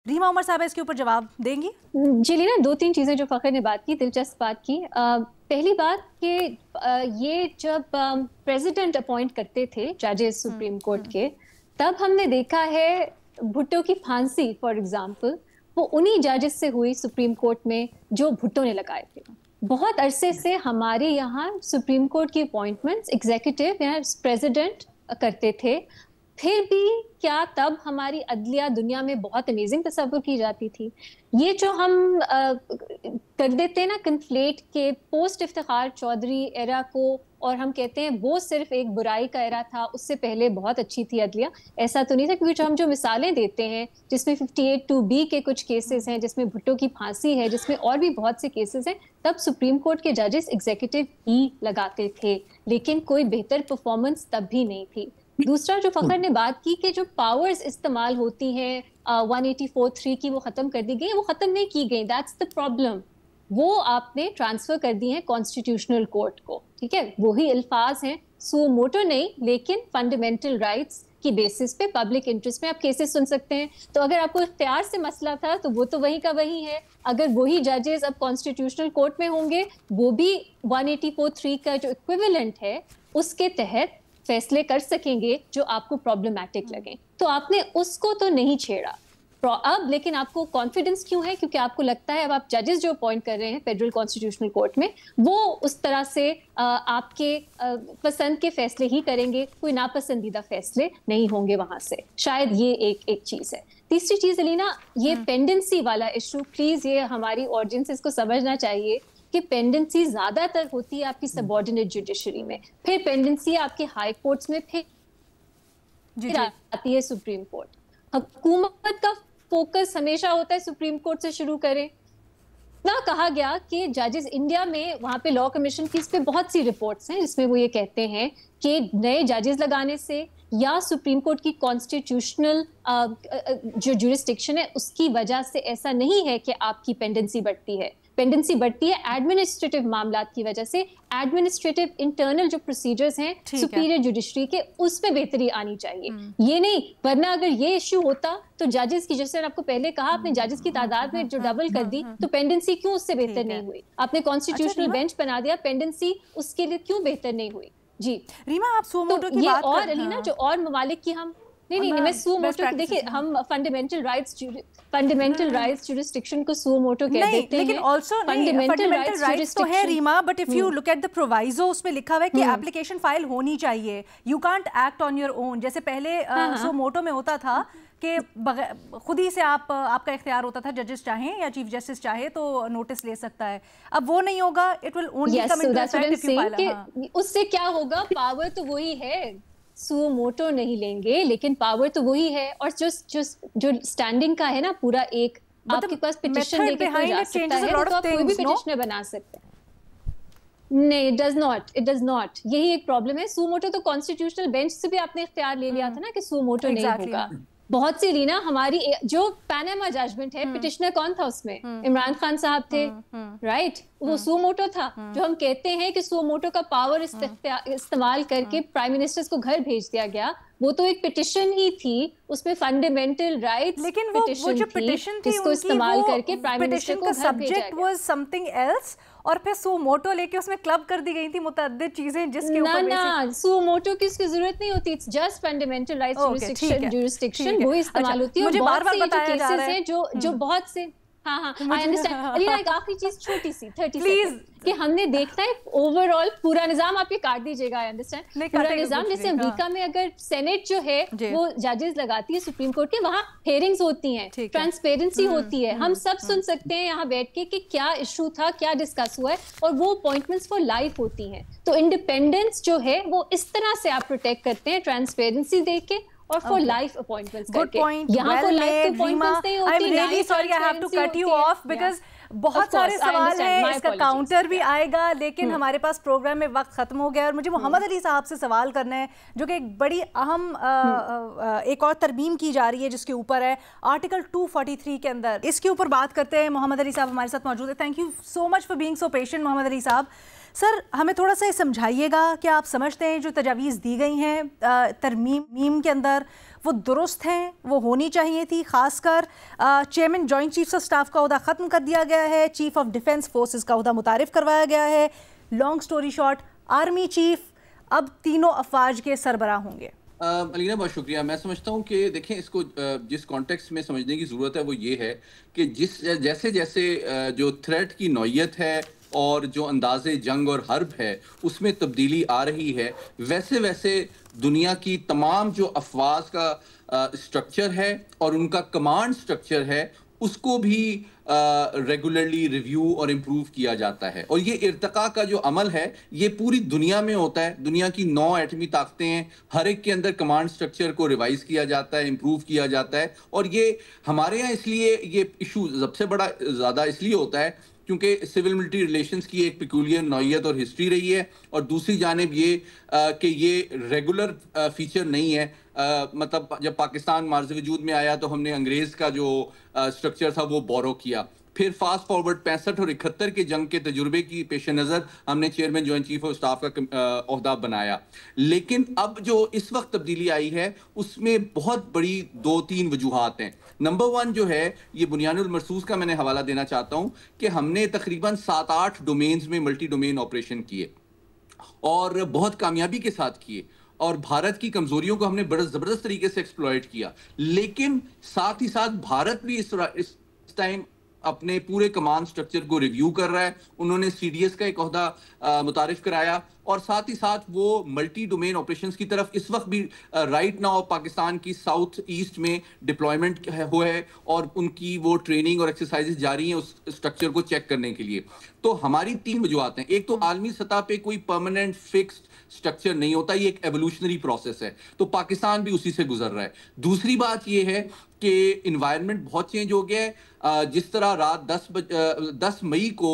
रीमा उमर साहब इसके ऊपर जवाब देंगी? जी लीना, 2-3 चीज़ें जो फ़खर ने बात की, दिलचस्प बात की। पहली बात कि ये जब प्रेसिडेंट अपॉइंट करते थे जजेस सुप्रीम कोर्ट के, तब हमने देखा है भुट्टो की फांसी फॉर एग्जांपल वो उन्हीं जजेस से हुई सुप्रीम कोर्ट में जो भुट्टो ने लगाए थे। बहुत अरसे से हमारे यहाँ सुप्रीम कोर्ट की अपॉइंटमेंट्स एग्जीक्यूटिव या प्रेसिडेंट करते थे, फिर भी क्या तब हमारी अदलिया दुनिया में बहुत अमेजिंग तस्वुर की जाती थी। ये जो हम कर देते हैं ना कन्फ्लेट के पोस्ट इफ्तिखार चौधरी एरा को, और हम कहते हैं वो सिर्फ एक बुराई का एरा था, उससे पहले बहुत अच्छी थी अदलिया। ऐसा तो नहीं था, क्योंकि हम जो मिसालें देते हैं जिसमें 58(2)B के कुछ केसेस हैं, जिसमें भुट्टो की फांसी है, जिसमें और भी बहुत से केसेस हैं, तब सुप्रीम कोर्ट के जजेस एग्जीक्यूटिव ही लगाते थे, लेकिन कोई बेहतर परफॉर्मेंस तब भी नहीं थी। दूसरा जो फखर ने बात की कि जो पावर्स इस्तेमाल होती हैं 184(3) की वो खत्म कर दी गई, वो खत्म नहीं की गई, दैट्स द प्रॉब्लम। वो आपने ट्रांसफर कर दी है कॉन्स्टिट्यूशनल कोर्ट को, ठीक है। वही अल्फाज हैं, सो मोटो नहीं, लेकिन फंडामेंटल राइट्स की बेसिस पे पब्लिक इंटरेस्ट में आप केसेस सुन सकते हैं। तो अगर आपको इख्तियार से मसला था तो वो तो वही का वही है। अगर वही जजेस अब कॉन्स्टिट्यूशनल कोर्ट में होंगे, वो भी 184(3) का जो इक्विवेलेंट है उसके तहत फैसले कर सकेंगे जो आपको प्रॉब्लमैटिक लगे। तो आपने उसको तो नहीं छेड़ा अब, लेकिन आपको कॉन्फिडेंस क्यों है? क्योंकि आपको लगता है अब आप जजेस जो अपॉइंट कर रहे हैं फेडरल कॉन्स्टिट्यूशनल कोर्ट में, वो उस तरह से आपके पसंद के फैसले ही करेंगे, कोई नापसंदीदा फैसले नहीं होंगे वहां से। शायद ये एक चीज है। तीसरी चीज अलीना, ये पेंडेंसी वाला इशू, प्लीज ये हमारी ऑडियंसेस को समझना चाहिए कि पेंडेंसी ज्यादातर होती है आपकी सबऑर्डिनेट जुडिशरी में, फिर पेंडेंसी आपके हाई कोर्ट्स में, फिर आती है सुप्रीम कोर्ट। हुकूमत का फोकस हमेशा होता है सुप्रीम कोर्ट से शुरू करें। ना कहा गया कि जजेस इंडिया में, वहां पे लॉ कमीशन की इस पे बहुत सी रिपोर्ट्स हैं जिसमें वो ये कहते हैं कि नए जजेस लगाने से या सुप्रीम कोर्ट की कॉन्स्टिट्यूशनल जो जुरिस्डिक्शन है उसकी वजह से ऐसा नहीं है कि आपकी पेंडेंसी बढ़ती है। पेंडेंसी बढ़ती है एडमिनिस्ट्रेटिव मामलात की वजह से, एडमिनिस्ट्रेटिव इंटरनल जो प्रोसीजर्स हैं सुपीरियर जुडिशरी के, उसमें बेहतरी आनी चाहिए। ये नहीं, वरना अगर ये इश्यू होता तो जजेस की, जैसे आपको पहले कहा, आपने जजेस की तादाद में जो डबल कर दी तो पेंडेंसी क्यों उससे बेहतर नहीं हुई? आपने कॉन्स्टिट्यूशनल बेंच बना दिया, पेंडेंसी उसके लिए क्यों बेहतर नहीं हुई? जी रीमा, आप सुमोटो की बात और अलीना जो और ममालिक की हम नहीं मैं सुमोटो की, देखिए हम फंडामेंटल राइट्स जुरिस्डिक्शन को सुमोटो कह देते हैं, लेकिन आल्सो फंडामेंटल राइट्स तो है Reema, but if you look at the proviso, उसमें लिखा हुआ है कि एप्लीकेशन फाइल होनी चाहिए, you can't act on your own. जैसे पहले सुमोटो में होता था कि खुद ही से आपका इख्तियार होता था, जजेस चाहें या चीफ जस्टिस चाहे तो नोटिस ले सकता है। अब वो नहीं होगा, it will only come into effect if you file. उससे क्या होगा? पावर तो वही है, सुमोटो नहीं लेंगे, लेकिन पावर तो वही है। और जो स्टैंडिंग का है ना पूरा, एक आपके पास पिटिशन लेके कोई जा सकता है, तो आप कोई भी पिटिशनर बना सकते हैं। नहीं, इट डज नॉट। यही एक प्रॉब्लम है। सुमोटो तो कॉन्स्टिट्यूशनल बेंच से भी आपने इख्तियार ले लिया था ना कि सुमोटो नहीं होगा। बहुत सी रीना, हमारी जो पैनामा जजमेंट है, पिटिशनर कौन था उसमें? इमरान खान साहब थे, राइट? वो सुमोटो था। जो हम कहते हैं कि सुमोटो का पावर इस्तेमाल करके प्राइम मिनिस्टर्स को घर भेज दिया गया, वो तो एक पिटिशन ही थी, उसमें फंडामेंटल राइट्स, लेकिन वो जो पिटिशन थी उसको इस्तेमाल करके प्राइम मिनिस्टर को घर भेजा गया। वाज समथिंग एल्स, और फिर सुमोटो लेके उसमें क्लब कर दी गई थी मुतअद्दिद चीजें, जिसके ऊपर ना सुमोटो की उसकी जरूरत नहीं होती, it's just fundamental rights jurisdiction, वो इस्तेमाल होती है। मुझे बार-बार बताया जा रहा है जो बहुत से, हाँ आई अंडरस्टैंड। अलीना, एक आखिरी चीज छोटी सी 30 सेकंड कि हमने देखना है ओवरऑल पूरा निजाम, आप ये काट दीजिएगा, आई अंडरस्टैंड, पूरा निजाम। जैसे अमेरिका में अगर सेनेट जो है वो जजेस लगाती है सुप्रीम कोर्ट के, वहाँ हेयरिंग्स होती हैं, ट्रांसपेरेंसी होती है, हम सब सुन सकते हैं यहाँ बैठ के कि क्या इशू था, क्या डिस्कस हुआ है, और वो अपॉइंटमेंट्स फॉर लाइफ होती हैं। तो इंडिपेंडेंस जो है वो इस तरह से आप प्रोटेक्ट करते हैं, ट्रांसपेरेंसी दे के और फॉर लाइफ अपॉइंटमेंट्स करके। यहाँ तो लाइफ अपॉइंटमेंट्स नहीं होती। I'm really sorry, I have to cut you off because बहुत सारे सवाल हैं, इसका काउंटर भी आएगा, लेकिन हमारे पास प्रोग्राम में वक्त खत्म हो गया। और मुझे मोहम्मद अली साहब से सवाल करना है, जो कि एक बड़ी अहम एक और तरमीम की जा रही है जिसके ऊपर है आर्टिकल 243 के अंदर। इसके ऊपर बात करते हैं। मोहम्मद अली साहब हमारे साथ मौजूद है। Thank you so much for being so patient Mohammad Ali साहब। सर हमें थोड़ा सा समझाइएगा कि आप समझते हैं जो तजावीज़ दी गई हैं तरमीम के अंदर वो दुरुस्त हैं, वो होनी चाहिए थी? खासकर chairman joint chiefs of staff का ओहदा ख़त्म कर दिया गया है, चीफ ऑफ डिफेंस फोर्सेस का ओहदा मुतारिफ करवाया गया है। Long story short, army chief अब तीनों अफवाज के सरबराह होंगे। अलीना बहुत शुक्रिया। मैं समझता हूँ कि देखें, इसको जिस कॉन्टेक्स्ट में समझने की ज़रूरत है वो ये है कि जैसे जैसे जो थ्रेट की नौयत है और जो अंदाज़े जंग और हर्ब है उसमें तब्दीली आ रही है, वैसे वैसे दुनिया की तमाम जो अफवाज का स्ट्रक्चर है और उनका कमांड स्ट्रक्चर है उसको भी रेगुलरली रिव्यू और इम्प्रूव किया जाता है। और ये इर्तका का जो अमल है ये पूरी दुनिया में होता है। दुनिया की 9 एटमी ताकतें हैं, हर एक के अंदर कमांड स्ट्रक्चर को रिवाइज किया जाता है, इम्प्रूव किया जाता है। और ये हमारे यहाँ इसलिए ये इशू सबसे बड़ा ज़्यादा इसलिए होता है क्योंकि सिविल मिलिट्री रिलेशंस की एक पिक्यूलियर नौयत और हिस्ट्री रही है, और दूसरी जानिब ये कि ये रेगुलर फीचर नहीं है। मतलब जब पाकिस्तान मार्ज़ वजूद में आया तो हमने अंग्रेज़ का जो स्ट्रक्चर था वो बोरो किया, फिर फास्ट फॉरवर्ड 65 और 71 के जंग के तजुर्बे की पेश नज़र हमने chairman joint chief of staff का ओहदा बनाया। लेकिन अब जो इस वक्त तब्दीली आई है उसमें बहुत बड़ी 2-3 वजूहात हैं। नंबर 1 जो है, ये बुनियानुल मरसूस का मैंने हवाला देना चाहता हूँ कि हमने तकरीबन 7-8 डोमेन्स में मल्टी डोमेन ऑपरेशन किए और बहुत कामयाबी के साथ किए, और भारत की कमजोरियों को हमने बड़ा जबरदस्त तरीके से एक्सप्लॉइट किया। लेकिन साथ ही साथ भारत भी इस टाइम अपने पूरे कमांड स्ट्रक्चर को रिव्यू कर रहा है। उन्होंने सीडीएस का एक ओहदा मुतारिफ कराया, और साथ ही साथ वो मल्टी डोमेन ऑपरेशंस की तरफ इस वक्त भी राइट नाउ पाकिस्तान की साउथ ईस्ट में डिप्लॉयमेंट हुआ है और उनकी वो ट्रेनिंग और एक्सरसाइजेस जारी हैं उस स्ट्रक्चर को चेक करने के लिए। तो हमारी 3 वजूहात हैं। एक तो आलमी सतह पे कोई परमानेंट फिक्स्ड स्ट्रक्चर नहीं होता, ये एक एवोल्यूशनरी प्रोसेस है, तो पाकिस्तान भी उसी से गुजर रहा है। दूसरी बात ये है कि इन्वायरमेंट बहुत चेंज हो गया है। जिस तरह रात 10 मई को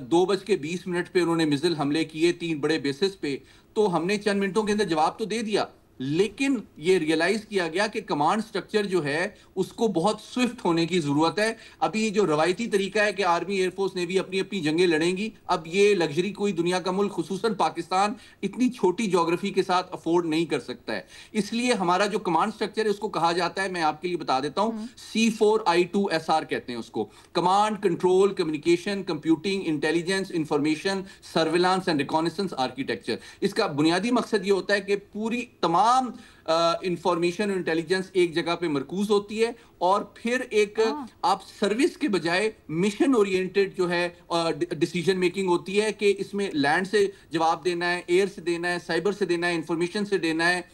2:20 पे उन्होंने मिसाइल हमले किए 3 बड़े बेसिस पे, तो हमने चंद मिनटों के अंदर जवाब तो दे दिया, लेकिन ये रियलाइज किया गया कि कमांड स्ट्रक्चर जो है उसको बहुत स्विफ्ट होने की जरूरत है। अभी जो रवायती तरीका है कि आर्मी एयरफोर्स नेवी अपनी अपनी जंगें लड़ेंगी, अब ये लग्जरी कोई दुनिया का मुल्क खुसूसन पाकिस्तान इतनी छोटी ज्योग्राफी के साथ अफोर्ड नहीं कर सकता है। इसलिए हमारा जो कमांड स्ट्रक्चर है उसको कहा जाता है, मैं आपके लिए बता देता हूं, C4I2SR कहते हैं उसको। Command, control, communication, computing, intelligence, information, surveillance and reconnaissance architecture. इसका बुनियादी मकसद ये होता है कि पूरी तमाम इंफॉर्मेशन और इंटेलिजेंस एक जगह पे मरकूज होती है, और फिर एक आप सर्विस के बजाय मिशन ओरिएंटेड जो है डिसीजन मेकिंग होती है कि इसमें लैंड से जवाब देना है, एयर से देना है, साइबर से देना है, इंफॉर्मेशन से देना है,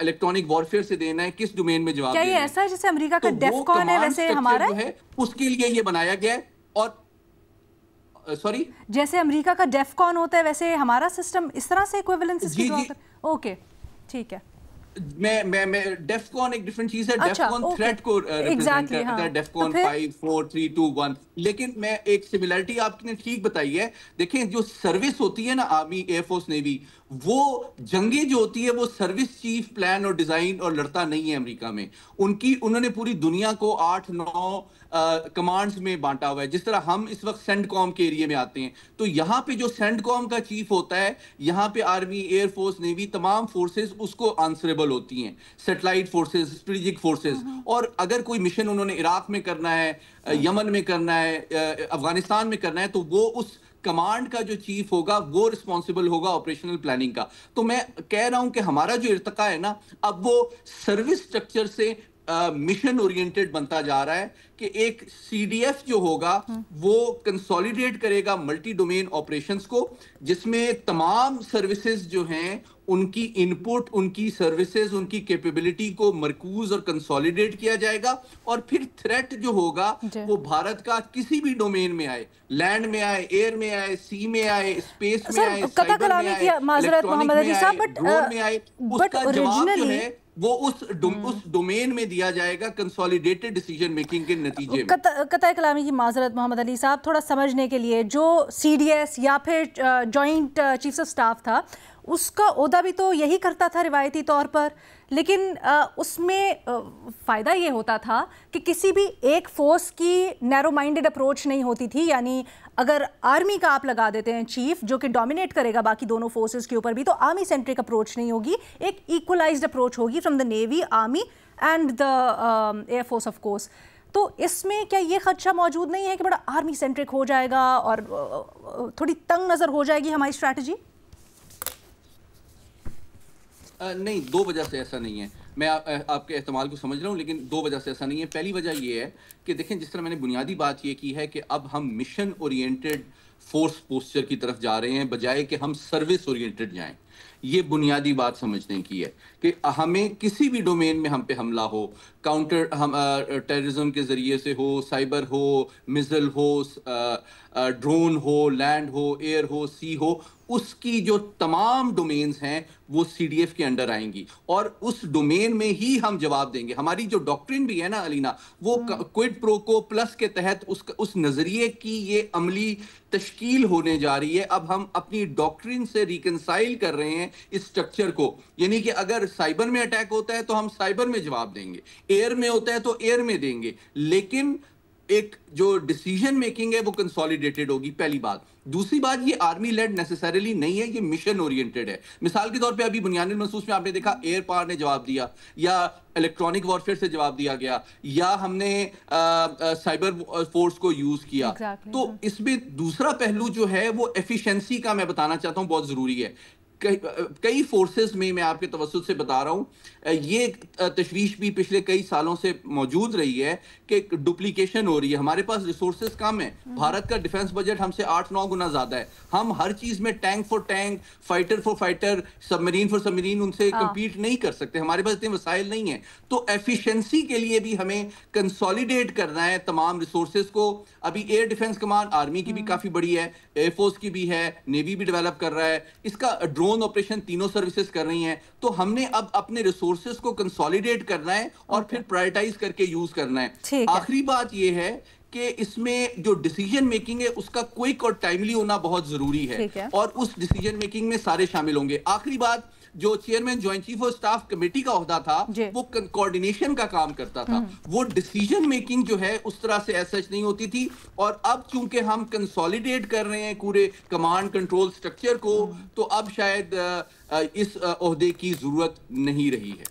इलेक्ट्रॉनिक वॉरफेयर से देना है, किस डोमेन में जवाब देना है। क्या ये ऐसा है जैसे अमेरिका का डेफकॉन है वैसे हमारा है, उसके लिए ये बनाया गया है। और सॉरी, जैसे अमेरिका का डेफकॉन होता है वैसे हमारा सिस्टम इस तरह से इक्विवेलेंस इसकी ड्रॉ कर। ओके ठीक है। मैं डेफकॉन एक डिफरेंट चीज है। डेफकॉन थ्रेट को रिप्रेजेंट करता है, डेफकॉन 5 4 3 2 1। लेकिन मैं एक सिमिलरिटी आपने ठीक बताई है। देखें, जो सर्विस होती है ना आर्मी, एयरफोर्स, नेवी, वो जंगें जो होती है वो सर्विस चीफ प्लान और डिजाइन और लड़ता नहीं है अमेरिका में। उन्होंने पूरी दुनिया को 8-9 कमांड्स में बांटा हुआ है। जिस तरह हम इस वक्त सेंडकॉम के एरिया में आते हैं, तो यहाँ पे जो सेंडकॉम का चीफ होता है, यहाँ पे आर्मी, एयरफोर्स, नेवी, तमाम फोर्सेस उसको आंसरेबल होती हैं, सैटेलाइट फोर्सेस, स्ट्रेटेजिक फोर्सेस। और अगर कोई मिशन उन्होंने इराक में करना है, यमन में करना है, अफगानिस्तान में करना है, तो वो उस कमांड का जो चीफ होगा वो रिस्पॉन्सिबल होगा ऑपरेशनल प्लानिंग का। तो मैं कह रहा हूं कि हमारा जो इर्तका है ना, अब वो सर्विस स्ट्रक्चर से मिशन ओरिएंटेड बनता जा रहा है कि एक सीडीएफ जो होगा वो कंसोलिडेट करेगा मल्टी डोमेन ऑपरेशंस को, जिसमें तमाम सर्विसेज जो हैं उनकी इनपुट, उनकी सर्विसेज, उनकी कैपेबिलिटी को मरकूज और कंसोलिडेट किया जाएगा। और फिर थ्रेट जो होगा वो भारत का किसी भी डोमेन में आए, लैंड में आए, एयर में आए, सी में आए, स्पेस में आए, साइबर में आए, इलेक्ट्रॉनिक में आए, ड्रोन में आए, उसका जवाब जो है वो उस डोमेन में दिया जाएगा कंसोलिडेटेड डिसीजन मेकिंग के नतीजे में। कतई कलामी की माजरत मोहम्मद अली साहब, थोड़ा समझने के लिए, जो सीडीएस या फिर जॉइंट चीफ्स ऑफ स्टाफ था उसका ओहदा भी तो यही करता था रिवायती तौर पर, लेकिन उसमें फ़ायदा ये होता था कि किसी भी एक फोर्स की नैरो माइंडेड अप्रोच नहीं होती थी। यानी अगर आर्मी का आप लगा देते हैं चीफ जो कि डोमिनेट करेगा बाकी दोनों फोर्सेस के ऊपर भी, तो आर्मी सेंट्रिक अप्रोच नहीं होगी, एक इक्वलाइज्ड अप्रोच होगी from the navy, army and the air force of course. तो इसमें क्या ये खदशा मौजूद नहीं है कि बड़ा आर्मी सेंट्रिक हो जाएगा और थोड़ी तंग नज़र हो जाएगी हमारी स्ट्रैटेजी? नहीं, दो वजह से ऐसा नहीं है। मैं आपके एहतमाल को समझ रहा हूँ, लेकिन दो वजह से ऐसा नहीं है। पहली वजह ये है कि देखें, जिस तरह मैंने बुनियादी बात ये की है कि अब हम मिशन ओरिएंटेड फोर्स पोस्चर की तरफ जा रहे हैं बजाय कि हम सर्विस ओरिएंटेड जाएं। ये बुनियादी बात समझने की है कि हमें किसी भी डोमेन में हम पे हमला हो, काउंटर हम टेररिज्म के ज़रिए से हो, साइबर हो, मिसाइल हो, ड्रोन हो, लैंड हो, एयर हो, सी हो, उसकी जो तमाम डोमेन्स हैं वो सीडीएफ के अंडर आएंगी और उस डोमेन में ही हम जवाब देंगे। हमारी जो डॉक्ट्रिन भी है ना अलीना, वो क्विड प्रो को प्लस के तहत उस नजरिए की ये अमली तश्कील होने जा रही है। अब हम अपनी डॉक्ट्रिन से रिकंसाइल कर रहे हैं इस स्ट्रक्चर को, यानी कि अगर साइबर में अटैक होता है तो हम साइबर में जवाब देंगे, एयर में होता है तो एयर में देंगे, लेकिन एक जो डिसीजन मेकिंग है वो कंसोलिडेटेड होगी, पहली बात। दूसरी बात, ये आर्मी लेड नेसेसरीली नहीं है, ये मिशन ओरिएंटेड है। मिसाल के तौर पे अभी बुनियादी महसूस में आपने देखा एयर पावर ने जवाब दिया, या इलेक्ट्रॉनिक वॉरफेयर से जवाब दिया गया, या हमने साइबर फोर्स को यूज किया। तो इसमें दूसरा पहलू जो है वो एफिशिएंसी का मैं बताना चाहता हूं, बहुत जरूरी है। कई फोर्सेस में, मैं आपके तवज्जुह से बता रहा हूं, ये तशवीश भी पिछले कई सालों से मौजूद रही है कि डुप्लीकेशन हो रही है। हमारे पास रिसोर्सेज कम है, भारत का डिफेंस बजट हमसे 8-9 गुना ज्यादा है, हम हर चीज में tank for tank, fighter for fighter, submarine for submarine उनसे कंपीट नहीं कर सकते, हमारे पास इतने वसाइल नहीं है। तो एफिशिएंसी के लिए भी हमें कंसोलिडेट करना है तमाम रिसोर्सेज को। अभी एयर डिफेंस कमांड आर्मी की भी काफी बड़ी है, एयरफोर्स की भी है, नेवी भी डेवलप कर रहा है, इसका ड्रोन ऑपरेशन तीनों सर्विसेज कर रही हैं। तो हमने अब अपने रिसोर्सेज को कंसोलिडेट करना है और फिर प्रायोरिटाइज करके यूज करना है। आखिरी बात यह है कि इसमें जो डिसीजन मेकिंग है उसका क्विक और टाइमली होना बहुत जरूरी है और उस डिसीजन मेकिंग में सारे शामिल होंगे। आखिरी बात, जो chairman joint chief of staff committee का ओहदा था वो कोऑर्डिनेशन का काम करता था, वो डिसीजन मेकिंग जो है उस तरह से एसच नहीं होती थी। और अब चूंकि हम कंसोलिडेट कर रहे हैं पूरे कमांड कंट्रोल स्ट्रक्चर को, तो अब शायद इस ओहदे की जरूरत नहीं रही है।